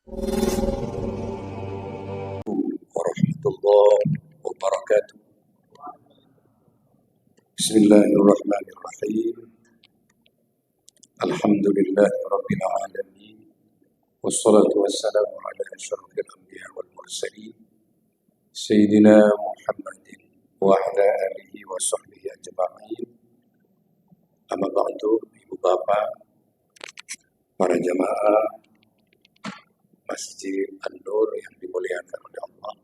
Warahmatullahi wabarakatuh. Bismillahirrahmanirrahim. Alhamdulillahi rabbil alamin. Wassalatu wassalamu ala asyrafil anbiya wal mursalin Sayyidina Muhammadin wa ala alihi wa sahbihi ajma'in. Amma ba'du, ibu bapak, para jamaah Masjid An-Nur yang dimuliakan oleh Allah.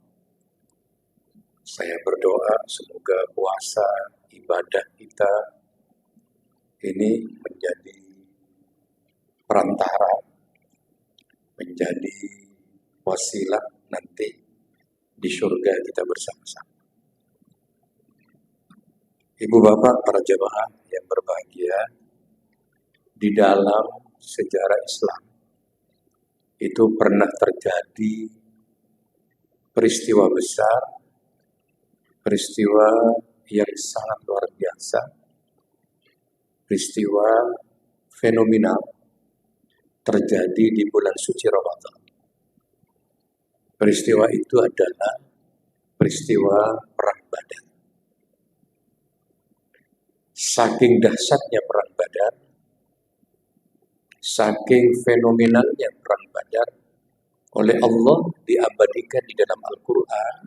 Saya berdoa semoga puasa ibadah kita ini menjadi perantara, menjadi wasilah nanti di surga kita bersama-sama. Ibu bapak, para jemaah yang berbahagia, di dalam sejarah Islam itu pernah terjadi peristiwa besar, peristiwa yang sangat luar biasa, peristiwa fenomenal terjadi di bulan suci Ramadan. Peristiwa itu adalah peristiwa Perang Badar. Saking dahsyatnya Perang Badar, saking fenomenalnya Perang Badar, oleh Allah diabadikan di dalam Al-Quran.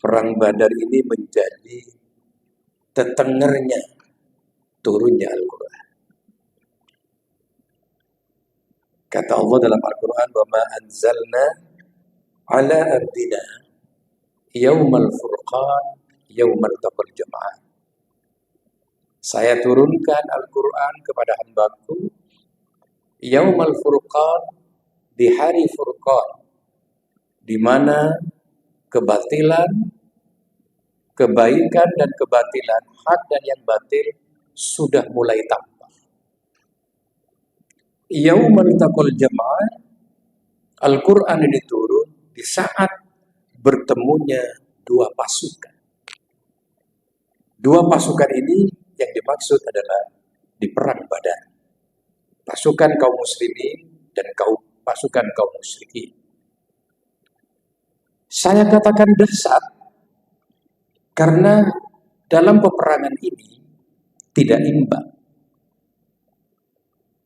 Perang Badar ini menjadi tetengernya turunnya Al-Quran. Kata Allah dalam Al-Quran, "Wa ma anzalna ala abdina yaumal furqan yaumal taqal jama'an." Saya turunkan Al-Quran kepada hambaku yaumal furqan, di hari furqan, di mana kebatilan, kebaikan dan kebatilan, hak dan yang batil sudah mulai tampak. Yaumal taqal jama'an, Al-Quran ini turun di saat bertemunya dua pasukan. Dua pasukan ini yang dimaksud adalah di Perang Badar. Pasukan kaum muslimin dan pasukan kaum musyrikin. Saya katakan dahsyat karena dalam peperangan ini tidak imbang.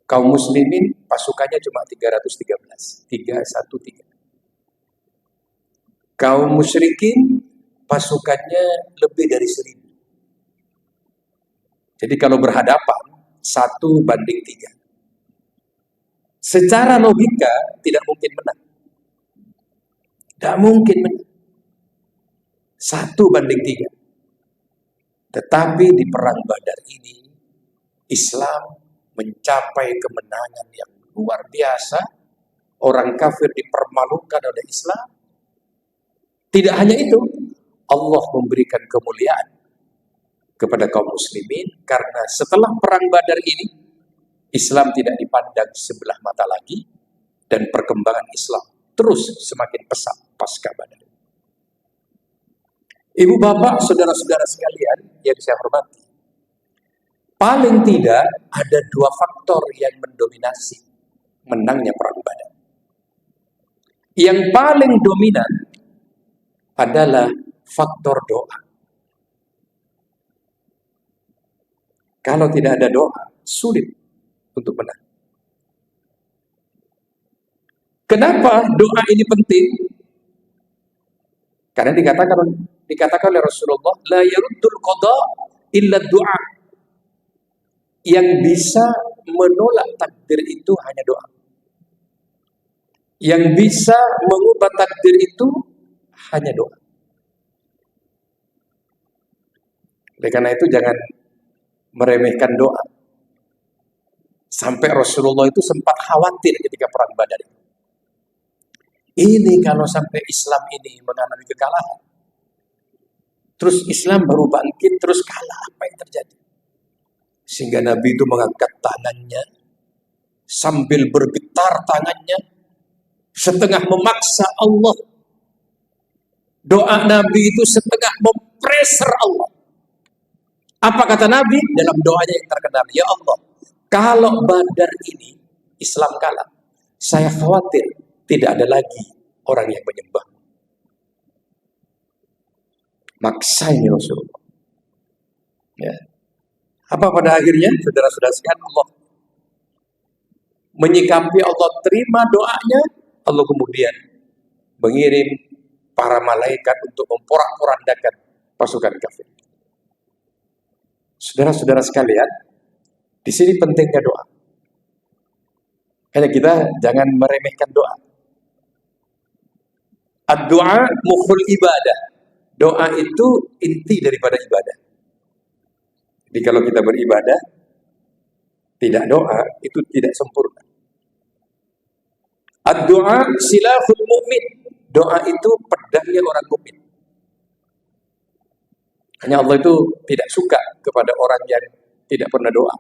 Kaum muslimin pasukannya cuma 313, 313. Kaum musyrikin pasukannya lebih dari 1000. Jadi kalau berhadapan 1:3. Secara logika tidak mungkin menang. Tidak mungkin menang. 1:3. Tetapi di Perang Badar ini, Islam mencapai kemenangan yang luar biasa. Orang kafir dipermalukan oleh Islam. Tidak hanya itu, Allah memberikan kemuliaan kepada kaum muslimin karena setelah Perang Badar ini, Islam tidak dipandang sebelah mata lagi dan perkembangan Islam terus semakin pesat pasca Badar. Ibu bapak, saudara-saudara sekalian yang saya hormati, paling tidak ada dua faktor yang mendominasi menangnya Perang Badar. Yang paling dominan adalah faktor doa. Kalau tidak ada doa, sulit untuk menang. Kenapa doa ini penting? Karena dikatakan oleh Rasulullah, la yaruddul qada illa du'a. Yang bisa menolak takdir itu hanya doa. Yang bisa mengubah takdir itu hanya doa. Oleh karena itu jangan meremehkan doa. Sampai Rasulullah itu sempat khawatir ketika Perang Badar. Ini kalau sampai Islam ini mengalami kekalahan, terus Islam baru bangkit, terus kalah, apa yang terjadi? Sehingga Nabi itu mengangkat tangannya, sambil bergetar tangannya, setengah memaksa Allah. Doa Nabi itu setengah mempreser Allah. Apa kata Nabi dalam doanya yang terkenal? Ya Allah, kalau Badar ini Islam kalah, Saya khawatir tidak ada lagi orang yang menyembah. Maksa ini Rasulullah. Ya. Apa pada akhirnya, saudara-saudara sekalian, Allah menyikapi, Allah terima doanya, Allah kemudian mengirim para malaikat untuk memporak-porandakan pasukan kafir. Saudara-saudara sekalian, di sini pentingnya doa. Hanya kita jangan meremehkan doa. Ad-du'a mukhul ibadah. Doa itu inti daripada ibadah. Jadi kalau kita beribadah, tidak doa, itu tidak sempurna. Ad-du'a silahul mu'min. Doa itu pedangnya orang mukmin. Hanya Allah itu tidak suka kepada orang yang tidak pernah doa.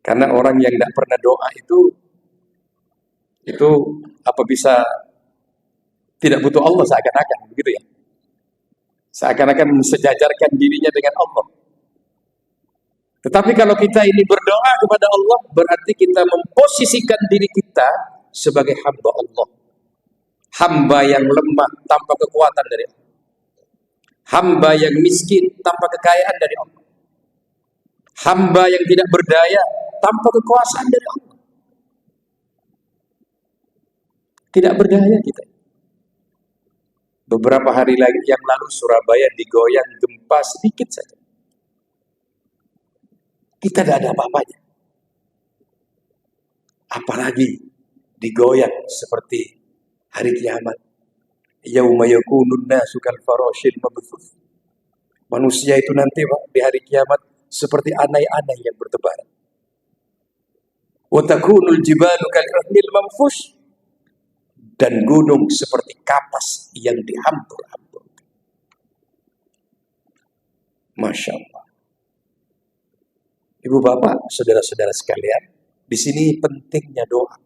Karena orang yang tidak pernah doa itu apa bisa tidak butuh Allah seakan-akan, begitu ya. Seakan-akan sejajarkan dirinya dengan Allah. Tetapi kalau kita ini berdoa kepada Allah, berarti kita memposisikan diri kita sebagai hamba Allah. Hamba yang lemah tanpa kekuatan dari Allah. Hamba yang miskin tanpa kekayaan dari Allah. Hamba yang tidak berdaya tanpa kekuasaan dari Allah. Tidak berdaya kita. Beberapa hari lagi yang lalu Surabaya digoyang gempa sedikit saja. Kita tidak ada apa-apanya. Apalagi digoyang seperti hari kiamat. Yauma yakunun nasu kal farashil mabthuth. Manusia itu nanti di hari kiamat seperti anai-anai yang bertebaran. Wa takunul jibalu kal ihnil manfush. Dan gunung seperti kapas yang dihampur-hampurkan. Masya Allah. Ibu bapak, saudara-saudara sekalian, di sini pentingnya doa.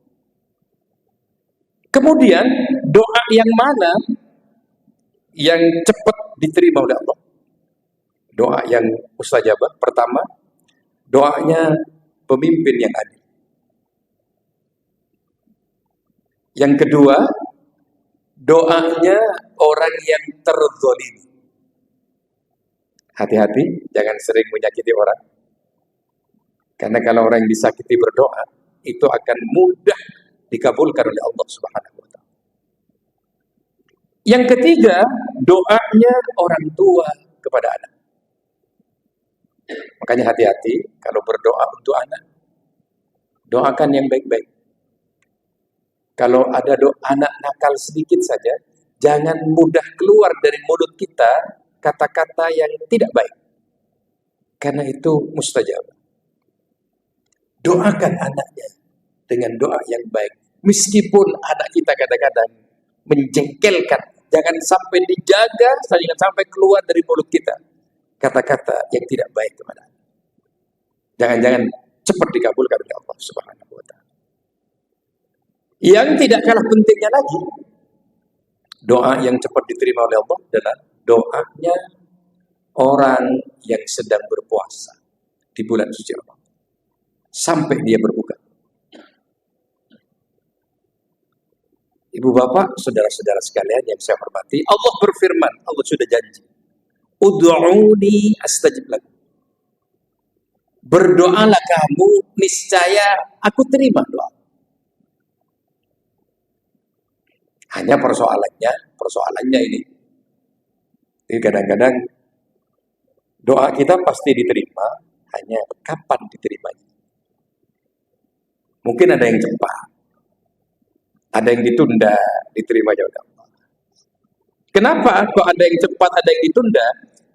Kemudian doa yang mana yang cepat diterima oleh Allah? Doa yang mustajabah. Pertama, doanya pemimpin yang adil. Yang kedua, doanya orang yang terzalimi. Hati-hati, jangan sering menyakiti orang. Karena kalau orang yang disakiti berdoa, itu akan mudah dikabulkan oleh Allah Subhanahu wa Ta'ala. Yang ketiga, doanya orang tua kepada anak. Makanya hati-hati kalau berdoa untuk anak. Doakan yang baik-baik. Kalau ada anak nakal sedikit saja, jangan mudah keluar dari mulut kita kata-kata yang tidak baik. Karena itu mustajab. Doakan anaknya dengan doa yang baik. Meskipun anak kita kadang-kadang menjengkelkan, jangan sampai dijaga, jangan sampai keluar dari mulut kita kata-kata yang tidak baik kepada anak. Jangan-jangan cepat dikabulkan oleh Allah Subhanahu wa Ta'ala. Yang tidak kalah pentingnya lagi, doa yang cepat diterima oleh Allah adalah doanya orang yang sedang berpuasa di bulan suci Ramadan sampai dia berbuka. Ibu bapak, saudara-saudara sekalian yang saya hormati, Allah berfirman, Allah sudah janji, ud'uni astajib lakum. Berdoalah kamu, niscaya aku terima doa. Hanya persoalannya ini. Jadi kadang-kadang doa kita pasti diterima, hanya kapan diterimanya. Mungkin ada yang cepat, ada yang ditunda, diterimanya oleh Allah. Kenapa kok ada yang cepat, ada yang ditunda?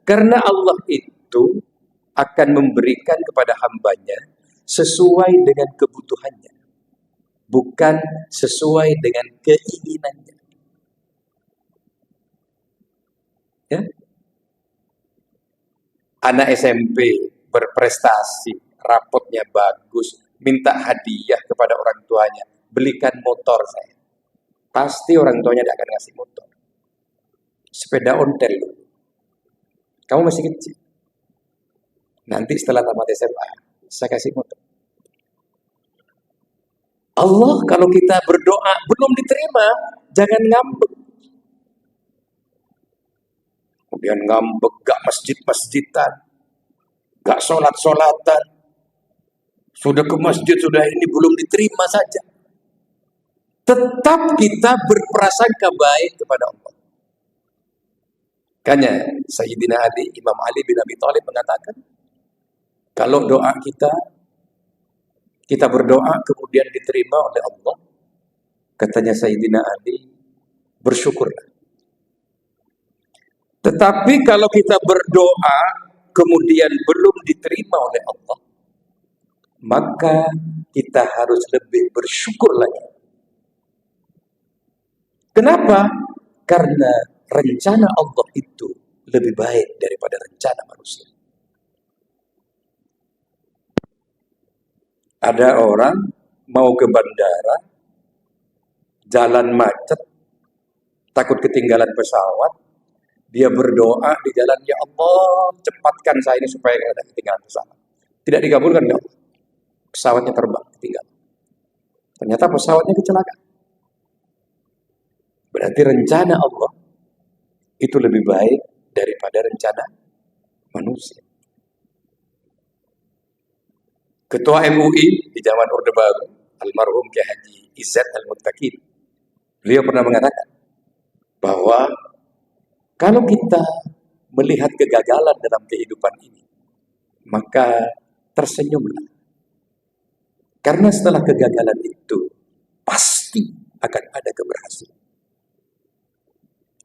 Karena Allah itu akan memberikan kepada hambanya sesuai dengan kebutuhannya, bukan sesuai dengan keinginannya. Ya? Anak SMP berprestasi, rapotnya bagus, minta hadiah kepada orang tuanya, belikan motor saya. Pasti orang tuanya tidak akan ngasih motor. Sepeda ontel. Kamu masih kecil. Nanti setelah tamat SMA, saya kasih motor. Allah kalau kita berdoa belum diterima, jangan ngambek. Kemudian ngambek, gak masjid-masjidan, gak sholat-sholatan. Sudah ke masjid, sudah ini belum diterima saja. Tetap kita berprasangka baik kepada Allah. Makanya Sayyidina Ali, Imam Ali bin Abi Thalib mengatakan, kalau doa kita berdoa kemudian diterima oleh Allah, katanya Sayyidina Ali, bersyukurlah. Tetapi kalau kita berdoa kemudian belum diterima oleh Allah, maka kita harus lebih bersyukur lagi. Kenapa? Karena rencana Allah itu lebih baik daripada rencana manusia. Ada orang mau ke bandara, jalan macet, takut ketinggalan pesawat, dia berdoa di jalan, ya Allah, cepatkan saya ini supaya tidak ketinggalan pesawat. Tidak dikabulkan, ya Allah. Pesawatnya terbang, ketinggalan. Ternyata pesawatnya kecelakaan. Berarti rencana Allah itu lebih baik daripada rencana manusia. Ketua MUI di zaman Orde Baru, almarhum Kiai Haji Izzat Al-Muttaqin, beliau pernah mengatakan bahwa kalau kita melihat kegagalan dalam kehidupan ini, maka tersenyumlah. Karena setelah kegagalan itu, pasti akan ada keberhasilan.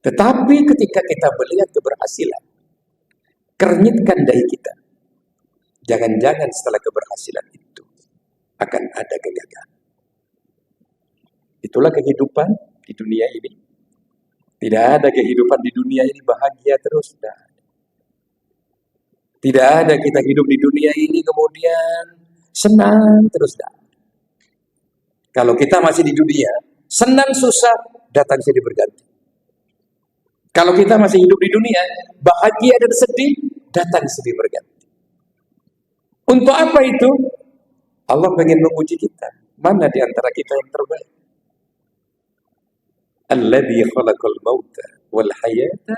Tetapi ketika kita melihat keberhasilan, kernyitkan dahi kita. Jangan-jangan setelah keberhasilan itu akan ada kegagalan. Itulah kehidupan di dunia ini. Tidak ada kehidupan di dunia ini bahagia terus. Tidak ada kita hidup di dunia ini kemudian senang terus. Kalau kita masih di dunia, senang susah datang silih berganti. Kalau kita masih hidup di dunia, bahagia dan sedih datang silih berganti. Untuk apa itu? Allah ingin menguji kita. Mana di antara kita yang terbaik? Alladzi khalaqal mauta wal hayata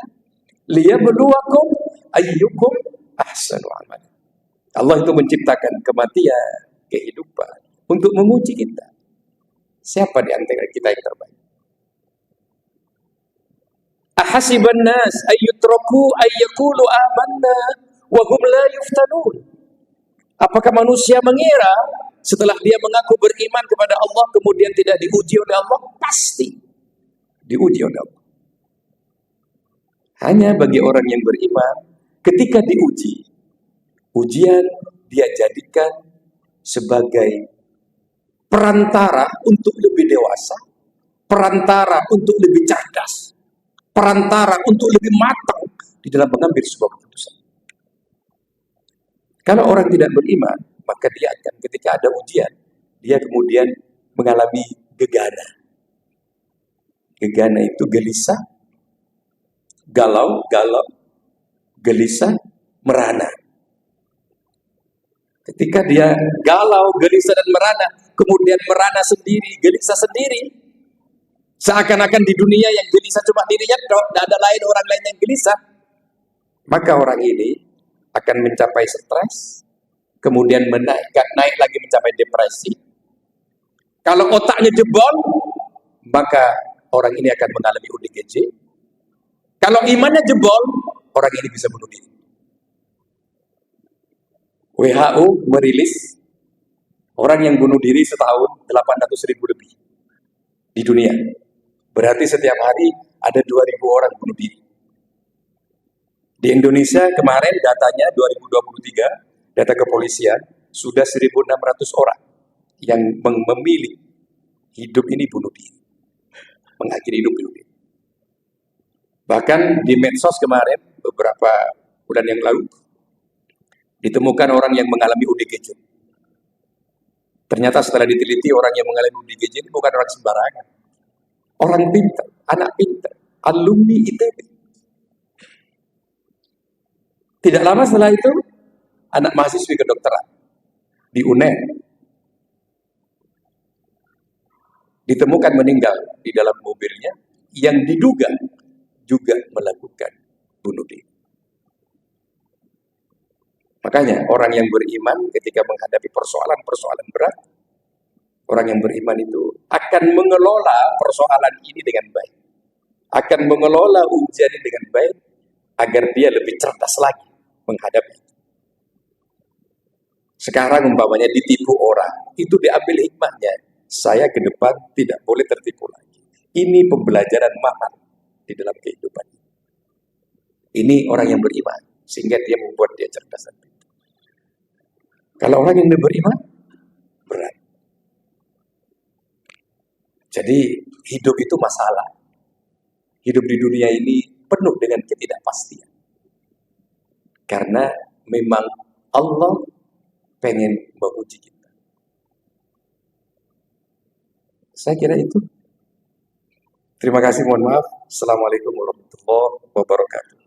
liyabluwakum ayyukum ahsanu amala. Allah itu menciptakan kematian, kehidupan untuk menguji kita. Siapa di antara kita yang terbaik? Ahasiban nas ayyutraku ayyaqulu amanna wa hum la yuftanun. Apakah manusia mengira setelah dia mengaku beriman kepada Allah kemudian tidak diuji oleh Allah? Pasti diuji oleh Allah. Hanya bagi orang yang beriman, ketika diuji, ujian dia jadikan sebagai perantara untuk lebih dewasa, perantara untuk lebih cerdas, perantara untuk lebih matang di dalam mengambil sebuah keputusan. Kalau orang tidak beriman, maka dia akan ketika ada ujian, dia kemudian mengalami gegana. Gegana itu gelisah, galau, gelisah, merana. Ketika dia galau, gelisah dan merana, kemudian merana sendiri, gelisah sendiri, seakan-akan di dunia yang gelisah cuma dirinya, tidak ada lain orang lain yang gelisah, maka orang ini akan mencapai stres, kemudian naik lagi mencapai depresi. Kalau otaknya jebol, maka orang ini akan mengalami ODGJ. Kalau imannya jebol, orang ini bisa bunuh diri. WHO merilis orang yang bunuh diri setahun 800.000 lebih di dunia. Berarti setiap hari ada 2.000 orang bunuh diri. Di Indonesia kemarin datanya 2023, data kepolisian, sudah 1.600 orang yang memilih hidup ini bunuh diri. Mengakhiri hidup bunuh diri. Bahkan di medsos kemarin, beberapa bulan yang lalu, ditemukan orang yang mengalami ODGJ. Ternyata setelah diteliti, orang yang mengalami ODGJ ini bukan orang sembarangan. Orang pintar, anak pintar, alumni ITB. Tidak lama setelah itu, anak mahasiswi kedokteran di UNER. ditemukan meninggal di dalam mobilnya yang diduga juga melakukan bunuh diri. Makanya orang yang beriman ketika menghadapi persoalan-persoalan berat, orang yang beriman itu akan mengelola persoalan ini dengan baik, akan mengelola ujian ini dengan baik, agar dia lebih cerdas lagi menghadapi. Sekarang umpamanya ditipu orang, itu diambil hikmahnya. Saya ke depan tidak boleh tertipu lagi. Ini pembelajaran mahal di dalam kehidupan. Ini orang yang beriman, sehingga dia membuat dia cerdas. Kalau orang yang beriman, berat. Jadi hidup itu masalah. Hidup di dunia ini penuh dengan ketidakpastian. Karena memang Allah pengen menguji kita. Saya kira itu. Terima kasih, mohon maaf. Assalamualaikum warahmatullahi wabarakatuh.